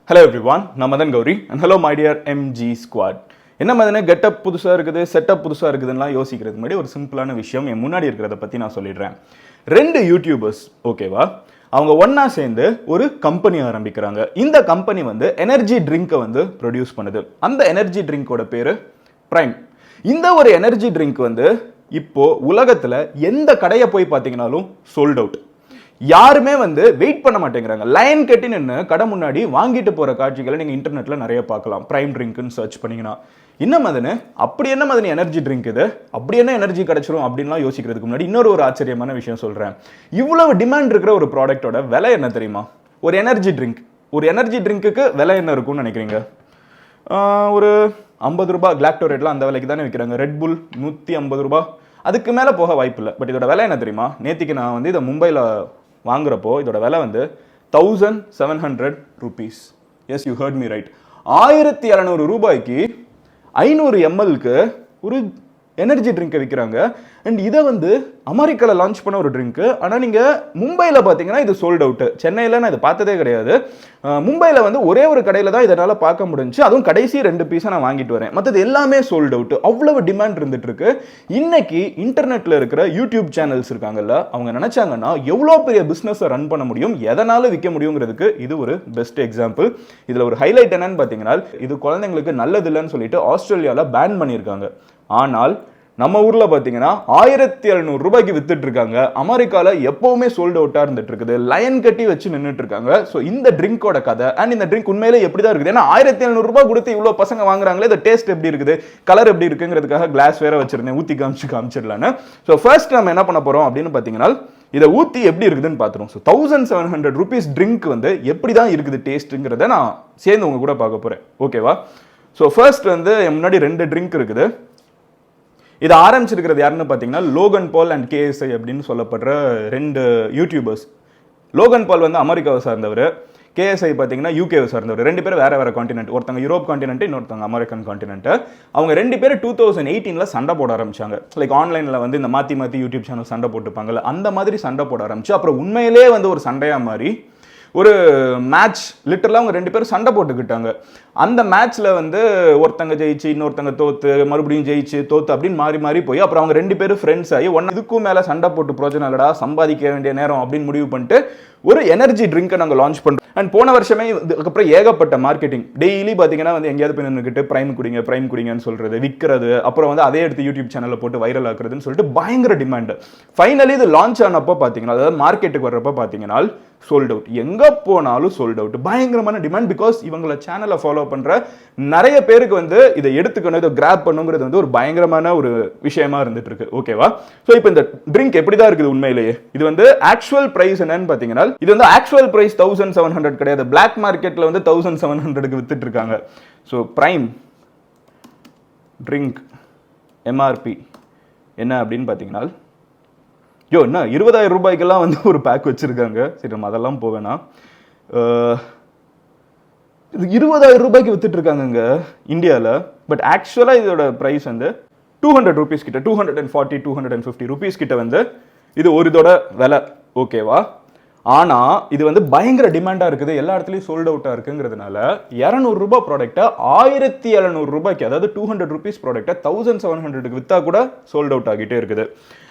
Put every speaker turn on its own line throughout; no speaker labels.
Hello everyone, நான் Madan Gowri and hello my dear MG squad. என்ன மாதிரி getup புதுசாக இருக்குது, செட்டப் புதுசாக இருக்குதுன்னா யோசிக்கிறதுக்கு முன்னாடி ஒரு சிம்பிளான விஷயம் என் முன்னாடி இருக்கிறத பற்றி நான் சொல்லிடுறேன். 2 யூடியூபர்ஸ் ஓகேவா, அவங்க ஒன்றா சேர்ந்து ஒரு கம்பெனி ஆரம்பிக்கிறாங்க. இந்த கம்பெனி வந்து எனர்ஜி ட்ரிங்கை வந்து ப்ரொடியூஸ் பண்ணுது. அந்த எனர்ஜி ட்ரிங்கோட பேர் பிரைம். இந்த ஒரு எனர்ஜி ட்ரிங்க் வந்து இப்போ உலகத்தில் எந்த கடையை போய் பார்த்தீங்கன்னாலும் சோல்ட் அவுட். யாருமே வந்து வெயிட் பண்ண மாட்டேங்கிறாங்க. லைன் கட்டி நின்று கடை முன்னாடி வாங்கிட்டு போற காட்சிகளை நீங்க இன்டர்நெட்ல நிறைய பார்க்கலாம். பிரைம் ட்ரிங்க்னு சர்ச் பண்ணீங்கன்னா என்ன மாதிரி அப்படி என்ன மாதிரி எனர்ஜி ட்ரிங்க் இது, அப்படி என்ன எனர்ஜி கிடைச்சிரும் அப்படின்லாம் யோசிக்கிறதுக்கு முன்னாடி இன்னொரு ஆச்சரியமான விஷயம் சொல்றேன். இவ்வளவு டிமாண்ட் இருக்கிற ஒரு ப்ராடக்டோட விலை என்ன தெரியுமா? ஒரு எனர்ஜி ட்ரிங்க்குக்கு விலை என்ன இருக்கும்னு நினைக்கிறீங்க? ஒரு 50 ரூபாய். கிளாக்டோரேட்லாம் அந்த விலைக்கு தானே விற்கிறாங்க. ரெட் புல் 150 ரூபாய், அதுக்கு மேலே போக வாய்ப்பு இல்லை. பட் இதோட விலை என்ன தெரியுமா? நேற்றுக்கு நான் வந்து இதை மும்பையில் வாங்குறப்போ இதோட விலை வந்து 1700 rupees. Yes, you heard me right. 1700 ரூபாய்க்கு 500 mlக்கு ஒரு எனர்ஜி ட்ரிங்கை விற்கிறாங்க. அண்ட் இதை வந்து அமெரிக்காவில் லான்ச் பண்ண ஒரு ட்ரிங்க்கு. ஆனால் நீங்கள் மும்பையில் பார்த்தீங்கன்னா இது சோல்ட் அவுட்டு. சென்னையில் நான் இதை பார்த்ததே கிடையாது. மும்பையில் வந்து ஒரே ஒரு கடையில் தான் இதனால் பார்க்க முடிஞ்சு. அதுவும் கடைசி 2 பீஸை நான் வாங்கிட்டு வரேன். மற்றது எல்லாமே சோல்ட் அவுட்டு. அவ்வளவு டிமாண்ட் இருந்துட்டு இருக்கு. இன்னைக்கு இன்டர்நெட்டில் இருக்கிற யூடியூப் சேனல்ஸ் இருக்காங்கல்ல, அவங்க நினைச்சாங்கன்னா எவ்வளோ பெரிய பிஸ்னஸை ரன் பண்ண முடியும், எதனால விற்க முடியுங்கிறதுக்கு இது ஒரு பெஸ்ட் எக்ஸாம்பிள். இதில் ஒரு ஹைலைட் என்னன்னு பார்த்தீங்கன்னா, இது குழந்தைங்களுக்கு நல்லது இல்லைன்னு சொல்லிட்டு ஆஸ்திரேலியாவில் பேன் பண்ணியிருக்காங்க. ஆனால் நம்ம ஊர்ல பாத்தீங்கன்னா 1700 ரூபாய்க்கு வித்துட்டு இருக்காங்க. அமெரிக்கால எப்பவுமே சோல்ட் அவுட்டா இருந்துட்டு இருக்குது. லைன் கட்டி வச்சு நின்றுட்டு இருக்காங்க. ஸோ இந்த ட்ரிங்கோட கதை அண்ட் இந்த ட்ரிங்க் உண்மையிலே எப்படிதான் இருக்குது. ஏன்னா 1700 ரூபாய் கொடுத்து இவ்வளவு பசங்க வாங்குறாங்களே, இந்த டேஸ்ட் எப்படி இருக்குது, கலர் எப்படி இருக்குங்கிறதுக்காக கிளாஸ் வேற வச்சிருந்தேன், ஊத்தி காமிச்சிடலான்னு. ஸோ ஃபர்ஸ்ட் நம்ம என்ன பண்ண போறோம் அப்படின்னு பாத்தீங்கன்னா, இதை ஊத்தி எப்படி இருக்குதுன்னு பாத்துறோம். ஸோ 1700 rupees ட்ரிங்க் வந்து எப்படிதான் இருக்குது டேஸ்ட்டுங்கிறத நான் சேர்ந்து உங்க கூட பார்க்க போறேன். ஓகேவா? ஸோ ஃபர்ஸ்ட் வந்து முன்னாடி 2 ட்ரிங்க் இருக்குது. இதை ஆரம்பிச்சிருக்கிறது யாருன்னு பார்த்தீங்கன்னா, லோகன் பால் அண்ட் KSI அப்படின்னு சொல்லப்படுற 2 யூடியூபர்ஸ். லோகன் பால் வந்து அமெரிக்காவை சார்ந்தவர், KSI பார்த்தீங்கன்னா UKவை சார்ந்தவர். 2 பேரும் வேற வேற கான்டினென்ட். ஒருத்தங்க யூரோப் கான்டினென்ட், இன்னொருத்தங்க அமெரிக்கன் கான்டினென்ட். அவங்க 2 பேரும் 2018ல சண்டை போட ஆரம்பிச்சாங்க. லைக் ஆன்லைனில் வந்து இந்த மாற்றி யூடியூப் சேனல் சண்டை போட்டுப்பாங்கல்ல, அந்த மாதிரி சண்டை போட ஆரம்பிச்சு அப்புறம் உண்மையிலே வந்து ஒரு சண்டையாக மாறி ஒரு மேட்ச் லிட்டரலாக அவங்க 2 பேரும் சண்டை போட்டுக்கிட்டாங்க. அந்த மேட்ச்ல வந்து ஒருத்தங்க ஜெயிச்சு, இன்னொருத்தங்க தோத்து, மறுபடியும் ஜெயிச்சு தோத்து அப்படின்னு மாறி மாறி போய் அப்புறம் அவங்க 2 பேரும் ஃப்ரெண்ட்ஸ் ஆகி இதுக்கும் மேலே சண்டை போட்டு பிரோஜனம் இல்லடா, சம்பாதிக்க வேண்டிய நேரம் அப்படின்னு முடிவு பண்ணிட்டு ஒரு எனர்ஜி ட்ரிங்கை நாங்கள் லான்ச் பண்ணுறோம். அண்ட் போன வருஷமே அதுக்கப்புறம் ஏகப்பட்ட மார்க்கெட்டிங். டெய்லி பார்த்தீங்கன்னா வந்து எங்கேயாவது போய் நின்றுக்கிட்டு பிரைம் குடிங்கன்னு சொல்றது, விற்கிறது, அப்புறம் வந்து அதே எடுத்து யூடியூப் சேனலில் போட்டு வைரல் ஆக்குறதுன்னு சொல்லிட்டு பயங்கர டிமாண்ட். ஃபைனலி இது லான்ச் ஆனப்போ பார்த்தீங்கன்னா, அதாவது மார்க்கெட்டுக்கு வர்றப்போ பார்த்தீங்கன்னா சோல்ட் அவுட். எங்கே போனாலும் சோல்ட் அவுட். பயங்கரமான டிமாண்ட். பிகாஸ் இவங்கள சேனலை ஃபாலோ பண்ணுற நிறைய பேருக்கு வந்து இதை எடுத்துக்கணும், இதை கிராப் பண்ணுங்கிறது வந்து ஒரு பயங்கரமான ஒரு விஷயமா இருந்துட்டு இருக்கு. ஓகேவா? ஸோ இப்போ இந்த ட்ரிங்க் எப்படி தான் இருக்குது உண்மையிலேயே? இது வந்து ஆக்சுவல் பிரைஸ் என்னன்னு பார்த்தீங்கன்னா, இது வந்து ஆக்சுவல் பிரைஸ் 1700 கிடையாது. பிளாக் மார்க்கெட்ல வந்து 1700க்கு வித்துட்டு இருக்காங்க. ஸோ பிரைம் ட்ரிங்க் MRP என்ன அப்படின்னு பார்த்தீங்கன்னா, என்ன 20,000 ரூபாய்க்கெல்லாம் வந்து ஒரு பேக் வச்சிருக்காங்க. சரி, நம்ம அதெல்லாம் போவேனா. இது 20,000 ரூபாய்க்கு வித்துட்டு இருக்காங்க இந்தியாவில். பட் ஆக்சுவலாக இதோட ப்ரைஸ் வந்து 200 rupees கிட்ட, 240 250 rupees கிட்ட வந்து இது ஒரு இதோட விலை. ஓகேவா? ஆனால் இது வந்து பயங்கர டிமாண்டாக இருக்குது, எல்லா இடத்துலையும் சோல்ட் அவுட்டாக இருக்குங்கிறதுனால 200 ரூபாய் ப்ராடக்டை 1700 ரூபாய்க்கு, அதாவது 200 rupees ப்ராடக்டை 1700க்கு விற்றா கூட சோல்ட் அவுட் ஆகிட்டே இருக்குது.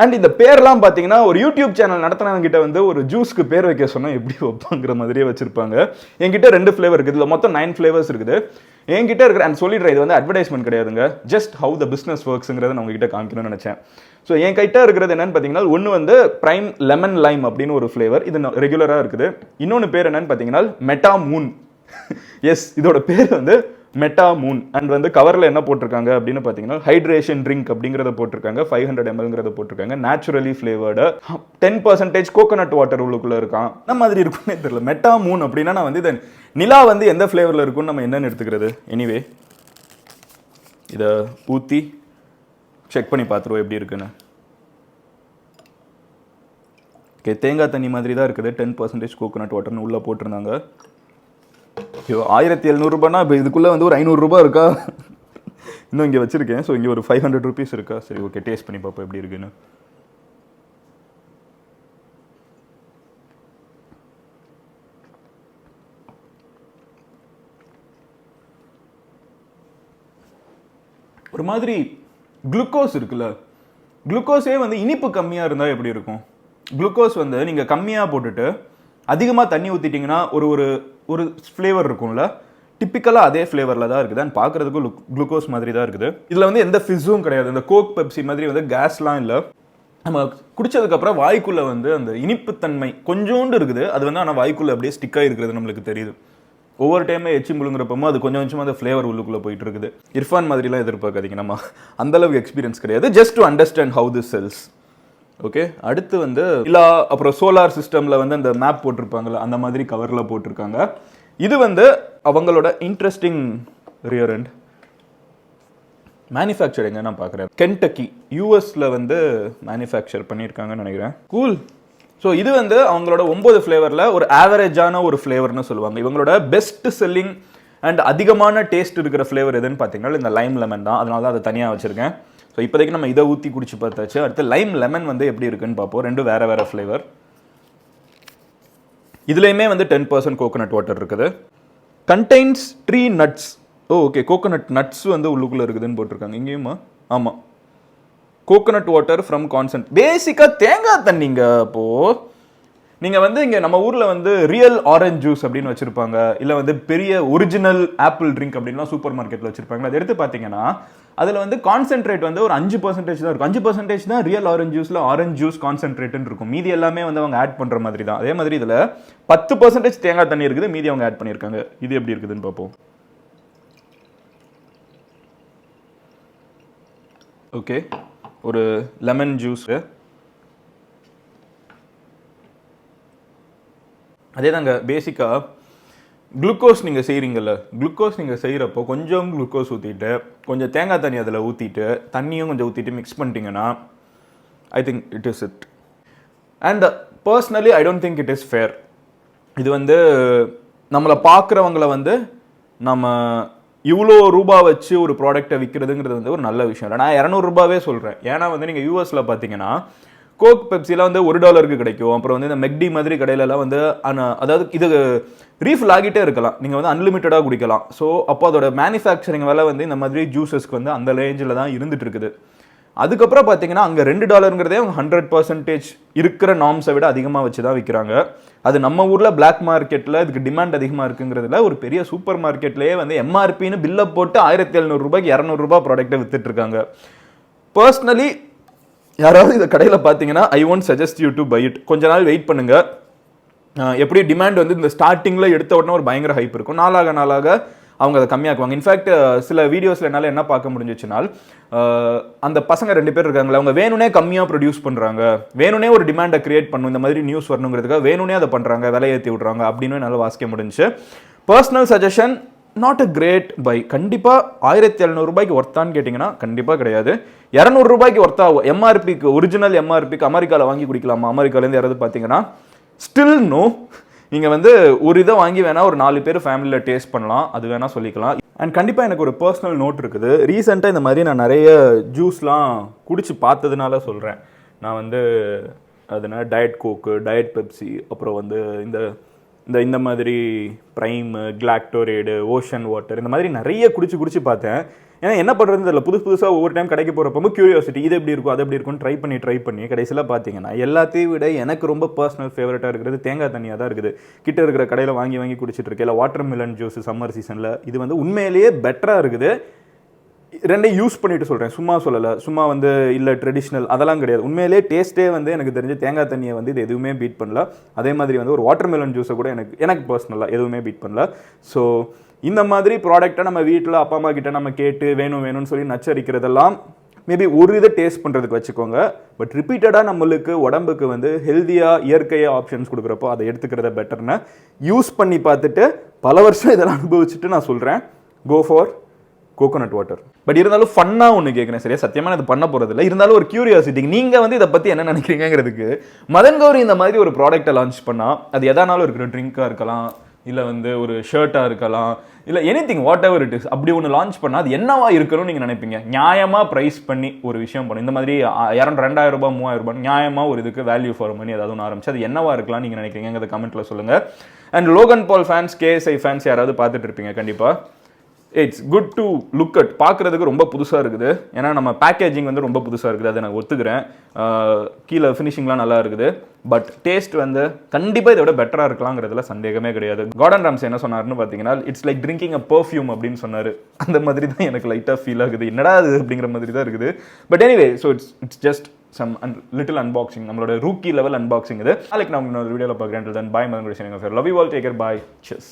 அண்ட் இந்த பேர்லாம் பார்த்தீங்கன்னா, ஒரு யூடியூப் சேனல் நடத்துனவங்க கிட்ட வந்து ஒரு ஜூஸ்க்கு பேர் வைக்க சொன்னால் எப்படி வைப்பாங்கிற மாதிரியே வச்சிருப்பாங்க. என்கிட்ட 2 ஃப்ளேவர் இருக்குது. இதில் மொத்தம் 9 ஃப்ளேவர்ஸ் இருக்குது. என்கிட்ட இருக்கிற அண்ட் சொல்லிடுறேன், இது வந்து அட்வர்டைஸ்மெண்ட் கிடையாதுங்க, ஜஸ்ட் ஹவு த பிஸ்னஸ் ஒர்க்ஸுங்கிறத நான் உங்ககிட்ட காமிக்கணும்னு நினச்சேன். ஸோ என் கிட்ட இருக்கிறது என்னன்னு பார்த்தீங்கன்னா, ஒன்று வந்து பிரைம் லெமன் லைம் அப்படின்னு ஒரு ஃப்ளேவர், இது ரெகுலராக இருக்குது. இன்னொன்று பேர் என்னன்னு பார்த்தீங்கன்னா மெட்டா மூன். எஸ், இதோட பேர் வந்து மெட்டா மூன். அண்ட் வந்து கவரில் என்ன போட்டிருக்காங்க அப்படின்னு பார்த்தீங்கன்னா, ஹைட்ரேஷன் ட்ரிங்க் அப்படிங்கிறத போட்டிருக்காங்க, 500 mlங்கிறத போட்டிருக்காங்க, நேச்சுரலி ஃப்ளேவர்டு, 10% கோகோனட் வாட்டர் உள்ளுக்குள்ளே இருக்கான். அந்த மாதிரி இருக்குன்னே தெரியல. மெட்டா மூன் அப்படின்னா நான் வந்து இதை நிலா வந்து எந்த ஃப்ளேவரில் இருக்குன்னு நம்ம என்னன்னு எடுத்துக்கிறது. எனிவே இதை ஊற்றி செக் பண்ணி பார்த்துருவோம் எப்படி இருக்குன்னு. ஓகே, தேங்காய் தண்ணி மாதிரி தான் இருக்குது. 10% கோகோனட் வாட்டர்னு உள்ளே போட்டிருந்தாங்க. ஐயோ, 1700 ரூபாய்னா இப்போ இதுக்குள்ளே வந்து ஒரு 500 ரூபாய் இருக்கா? இன்னும் இங்கே வச்சுருக்கேன். ஸோ இங்கே ஒரு 500 rupees இருக்கா? சரி, ஓகே, டேஸ்ட் பண்ணி பார்ப்போம் எப்படி இருக்குன்னு. ஒரு மாதிரி குளுக்கோஸ் இருக்குல்ல, குளுக்கோஸே வந்து இனிப்பு கம்மியாக இருந்தால் எப்படி இருக்கும்? குளுக்கோஸ் வந்து நீங்கள் கம்மியாக போட்டுட்டு அதிகமாக தண்ணி ஊற்றிட்டிங்கன்னா ஒரு ஒரு ஒரு ஃப்ளேவர் இருக்கும்ல, டிப்பிக்கலாக அதே ஃப்ளேவரில் தான் இருக்குது. அண்ட் பார்க்குறதுக்கு குளுக்கோஸ் மாதிரி தான் இருக்குது. இதில் வந்து எந்த ஃபிஸ்ஸும் கிடையாது. இந்த கோக் பெப்சி மாதிரி வந்து கேஸ்லாம் இல்லை. நம்ம குடிச்சதுக்கப்புறம் வாய்க்குள்ளே வந்து அந்த இனிப்புத்தன்மை கொஞ்சோண்டு இருக்குது. அது வந்து ஆனால் வாய்க்குள்ளே அப்படியே ஸ்டிக்காக இருக்கிறது நம்மளுக்கு தெரியுது. ஒவ்வொரு டைமே எச்சி முழுங்குறப்பமோ அது கொஞ்சம் கொஞ்சமாக அந்த ஃப்ளேவர் உள்ளுக்குள்ளே போயிட்டு இருக்குது. இர்ஃபான் மாதிரிலாம் எதிர்பார்க்காதீங்க, நம்ம அந்தளவுக்கு எக்ஸ்பீரியன்ஸ் கிடையாது. Just to understand how this sells. Okay, அடுத்து வந்து இல்லை அப்புறம் சோலார் சிஸ்டமில் வந்து அந்த மேப் போட்டிருப்பாங்கல்ல, அந்த மாதிரி கவரில் போட்டிருக்காங்க. இது வந்து அவங்களோட இன்ட்ரெஸ்டிங் ரியர் அண்ட் மேனுஃபேக்சரிங்க நான் பார்க்குறேன். கென்டக்கி யூஎஸில் வந்து மேனுஃபேக்சர் பண்ணியிருக்காங்கன்னு நினைக்கிறேன். கூல். ஸோ இது வந்து அவங்களோட 9 ஃப்ளேவரில் ஒரு ஆவரேஜான ஒரு ஃப்ளேவர்னு சொல்லுவாங்க. இவங்களோட பெஸ்ட் செல்லிங் அண்ட் அதிகமான டேஸ்ட் இருக்கிற ஃப்ளேவர் எதுன்னு பார்த்தீங்கன்னா இந்த லைம் லெமன் தான். அதனால தான் அதை தனியாக வச்சுருக்கேன். ஸோ இப்போதைக்கு நம்ம இதை ஊற்றி குடிச்சு பார்த்தாச்சு. அடுத்து லைம் லெமன் வந்து எப்படி இருக்குன்னு பார்ப்போம். ரெண்டும் வேறு வேறு ஃப்ளேவர். இதுலேயுமே வந்து 10% கோகோனட் வாட்டர் இருக்குது. Contains tree nuts. Okay, coconut nuts வந்து உள்ளுக்குள்ளே இருக்குதுன்னு போட்டிருக்காங்க. இங்கேயுமா? ஆமாம், கோகோனட் வாட்டர் ஃப்ரம் கான்சன்ட். பேசிக்காக தேங்காய் தண்ணிங்க. அப்போது நீங்கள் வந்து இங்கே நம்ம ஊரில் வந்து ரியல் ஆரஞ்ச் ஜூஸ் அப்படின்னு வச்சுருப்பாங்க, இல்லை வந்து பெரிய ஒரிஜினல் ஆப்பிள் ட்ரிங்க் அப்படின்லாம் சூப்பர் மார்க்கெட்டில் வச்சுருப்பாங்க. அதை எடுத்து பார்த்தீங்கன்னா அதில் வந்து கான்சென்ட்ரேட் வந்து ஒரு 5% தான் இருக்கும். 5% தான் ரியல் ஆரஞ்ச் ஜூஸில் ஆரஞ்ச் ஜூஸ் கான்சென்ட்ரேட்னு இருக்கும். மீதி எல்லாமே வந்து அவங்க ஆட் பண்ணுற மாதிரி தான். அதே மாதிரி இதில் 10% தேங்காய் தண்ணி இருக்குது, மீதி அவங்க ஆட் பண்ணியிருக்காங்க. இது எப்படி இருக்குதுன்னு பார்ப்போம். ஓகே, ஒரு லெமன் ஜூஸு. அதே தாங்க பேசிக்காக குளுக்கோஸ் நீங்கள் செய்கிறீங்கல்ல, குளுக்கோஸ் நீங்கள் செய்கிறப்போ கொஞ்சம் குளுக்கோஸ் ஊற்றிட்டு கொஞ்சம் தேங்காய் தண்ணி அதில் ஊற்றிட்டு தண்ணியும் கொஞ்சம் ஊற்றிட்டு மிக்ஸ் பண்ணிட்டீங்கன்னா I think it is it. And personally I don't think it is fair. இது வந்து நம்மளை பார்க்குறவங்கள வந்து நம்ம இவ்வளோ ரூபா வச்சு ஒரு ப்ராடக்டை விற்கிறதுங்கிறது வந்து ஒரு நல்ல விஷயம் இல்லை. நான் 200 ரூபாவே சொல்கிறேன். ஏன்னா வந்து நீங்கள் யூஎஸில் பார்த்தீங்கன்னா கோக் பெப்சிலாம் வந்து $1 கிடைக்கும். அப்புறம் வந்து இந்த மெக்டி மாதிரி கடையிலலாம் வந்து அதாவது இது ரீஃபில் ஆகிட்டே இருக்கலாம், நீங்கள் வந்து அன்லிமிட்டடாக குடிக்கலாம். ஸோ அப்போ அதோட மேனுஃபேக்சரிங் வேலை வந்து இந்த மாதிரி ஜூஸஸ்க்கு வந்து அந்த ரேஞ்சில் தான் இருந்துட்டு இருக்குது. அதுக்கப்புறம் பார்த்தீங்கன்னா அங்கே $2ங்கிறதே அவங்க 100% இருக்கிற நார்ம்ஸை விட அதிகமாக வச்சு தான் விற்கிறாங்க. அது நம்ம ஊரில் பிளாக் மார்க்கெட்டில் இதுக்கு டிமாண்ட் அதிகமாக இருக்குங்கிறதுல ஒரு பெரிய சூப்பர் மார்க்கெட்லேயே வந்து எம்ஆர்பின்னு பில்லை போட்டு $1700 $200 ப்ராடக்ட்டை வித்துட்டு இருக்காங்க. பர்சனலி யாராவது இந்த கடையில் பார்த்தீங்கன்னா I won't suggest you to buy it. கொஞ்ச நாள் வெயிட் பண்ணுங்க. எப்படி டிமாண்ட் வந்து இந்த ஸ்டார்டிங்கில் எடுத்த உடனே ஒரு பயங்கர ஹைப் இருக்கும், நாளாக நாளாக அவங்க அதை கம்மியாக்குவாங்க. இன்ஃபேக்ட் சில வீடியோஸில் என்னால் என்ன பார்க்க முடிஞ்சிச்சுனால் அந்த பசங்க 2 பேர் இருக்காங்களே, அவங்க வேணுனே கம்மியாக ப்ரொடியூஸ் பண்ணுறாங்க, வேணுனே ஒரு டிமாண்டை கிரியேட் பண்ணும், இந்த மாதிரி நியூஸ் வரணுங்கிறதுக்காக வேணுனே அதை பண்ணுறாங்க, விலையேற்றி விட்றாங்க அப்படின்னு என்னால் வாசிக்க முடிஞ்சு. Personal suggestion, not a great buy. கண்டிப்பாக $1700 ஒர்த்தான்னு கேட்டிங்கன்னா கண்டிப்பாக கிடையாது. $200 ஒர்த்தா எம்ஆர்பிக்கு, ஒரிஜினல் எம்ஆர்பிக்கு அமெரிக்காவில் வாங்கி குடிக்கலாமா? அமெரிக்காலேருந்து யாராவது பார்த்தீங்கன்னா ஸ்டில் நோ. நீங்கள் வந்து ஒரு இதை வாங்கி வேணால் ஒரு 4 பேர் ஃபேமிலியில் டேஸ்ட் பண்ணலாம், அது வேணால் சொல்லிக்கலாம். அண்ட் கண்டிப்பாக எனக்கு ஒரு பர்சனல் நோட் இருக்குது. ரீசெண்டாக இந்த மாதிரி நான் நிறைய ஜூஸ்லாம் குடிச்சு பார்த்ததுனால சொல்கிறேன். நான் வந்து அதனால டயட் கோக்கு, டயட் பெப்சி, அப்புறம் வந்து இந்த மாதிரி ப்ரைமு, கிளாக்டோரேடு, ஓஷன் வாட்டர், இந்த மாதிரி நிறைய குடிச்சு பார்த்தேன். ஏன்னா என்ன பண்ணுறது இதில் புதுசாக ஒவ்வொரு டைம் கடைக்கு போகிறப்போ கியூரியாசிட்டி, இது எப்படி இருக்கும் அது எப்படி இருக்கும்னு ட்ரை பண்ணி கடைசியில் பார்த்தீங்கன்னா எல்லாத்தையும் விட எனக்கு ரொம்ப பர்சனல் ஃபேவரட்டாக இருக்கிறது தேங்காய் தண்ணியாக தான் இருக்குது. கிட்ட இருக்கிற கடையில் வாங்கி குடிச்சிட்டு இருக்கேன். இல்லை வாட்டர் மிலன் ஜூஸ் சம்மர் சீசனில், இது வந்து உண்மையிலேயே பெட்டராக இருக்குது. ரெண்டையும் யூஸ் பண்ணிட்டு சொல்கிறேன், சும்மா சொல்லலை. சும்மா வந்து இல்லை ட்ரெடிஷ்னல் அதெல்லாம் கிடையாது. உண்மையிலேயே டேஸ்ட்டே வந்து எனக்கு தெரிஞ்ச தேங்காய் தண்ணியை வந்து இது எதுவுமே பீட் பண்ணல. அதே மாதிரி வந்து ஒரு வாட்டர் மெலன் ஜூஸை கூட எனக்கு பர்சனலாக எதுவுமே பீட் பண்ணல. ஸோ இந்த மாதிரி ப்ராடக்டை நம்ம வீட்டில் அப்பா அம்மா கிட்ட நம்ம கேட்டு வேணும்னு சொல்லி நச்சரிக்கிறதெல்லாம் மேபி ஒரு இதை டேஸ்ட் பண்ணுறதுக்கு வச்சுக்கோங்க. பட் ரிப்பீட்டடாக நம்மளுக்கு உடம்புக்கு வந்து ஹெல்த்தியாக இயற்கையாக ஆப்ஷன்ஸ் கொடுக்குறப்போ அதை எடுத்துக்கிறத பெட்டர்னு யூஸ் பண்ணி பார்த்துட்டு பல வருஷம் இதெல்லாம் அனுபவிச்சுட்டு நான் சொல்கிறேன், go for coconut water. But இருந்தாலும் ஃபன்னாக ஒன்று கேட்குறேன், சரியா? சத்தியமாக இது பண்ண போகிறதில்ல, இருந்தாலும் ஒரு கியூரியாசிட்டி, நீங்கள் வந்து இதை பற்றி என்ன நினைக்கிறீங்கிறதுக்கு. மதன் கௌரி இந்த மாதிரி ஒரு ப்ராடக்டை லான்ச் பண்ணால் அது எதானாலும் இருக்கிற ட்ரிங்காக இருக்கலாம், இல்லை வந்து ஒரு ஷர்ட்டாக இருக்கலாம், இல்லை anything what ever it is, அப்படி ஒன்று லான்ச் பண்ணால் அது என்னவா இருக்கணும்னு நீங்கள் நினைப்பீங்க? நியாயமாக ப்ரைஸ் பண்ணி ஒரு விஷயம் பண்ணணும். இந்த மாதிரி $2000 $3000 நியாயமாக ஒரு இதுக்கு வேல்யூ ஃபார் மணி ஏதாவது ஒன்று ஆரம்பிச்சு அது என்னவா இருக்கலாம் நீங்கள் நினைக்கிறீங்க? கமெண்ட்டில் சொல்லுங்கள். And Logan ball fans, KSI fans யாராவது பார்த்துட்டு இருப்பீங்க கண்டிப்பாக. It's good to look at, பார்க்குறதுக்கு ரொம்ப புதுசாக இருக்குது. ஏன்னா நம்ம பேக்கேஜிங் வந்து ரொம்ப புதுசாக இருக்குது, அதை நான் ஒத்துக்கிறேன். கீழே ஃபினிஷிங்லாம் நல்லா இருக்குது. பட் டேஸ்ட் வந்து கண்டிப்பாக இதை விட பெட்டராக இருக்கலாங்கிறதுல சந்தேகமே கிடையாது. கார்டன் ராம்ஸ் என்ன சொன்னார்னு பார்த்தீங்கன்னா, it's like drinking a perfume அப்படின்னு சொன்னார். அந்த மாதிரி தான் எனக்கு லைட்டாக ஃபீல் ஆகுது. என்னடா அது அப்படிங்கிற மாதிரி தான் இருக்குது. But anyway, so it's just some little unboxing, நம்மளோட ரூக்கி லெவல் அன்பாக்சிங் இது. நாளைக்கு நான் இன்னொரு வீடியோவில் பார்க்குறேன். Then bye Madan, love you all, take care, bye, chess.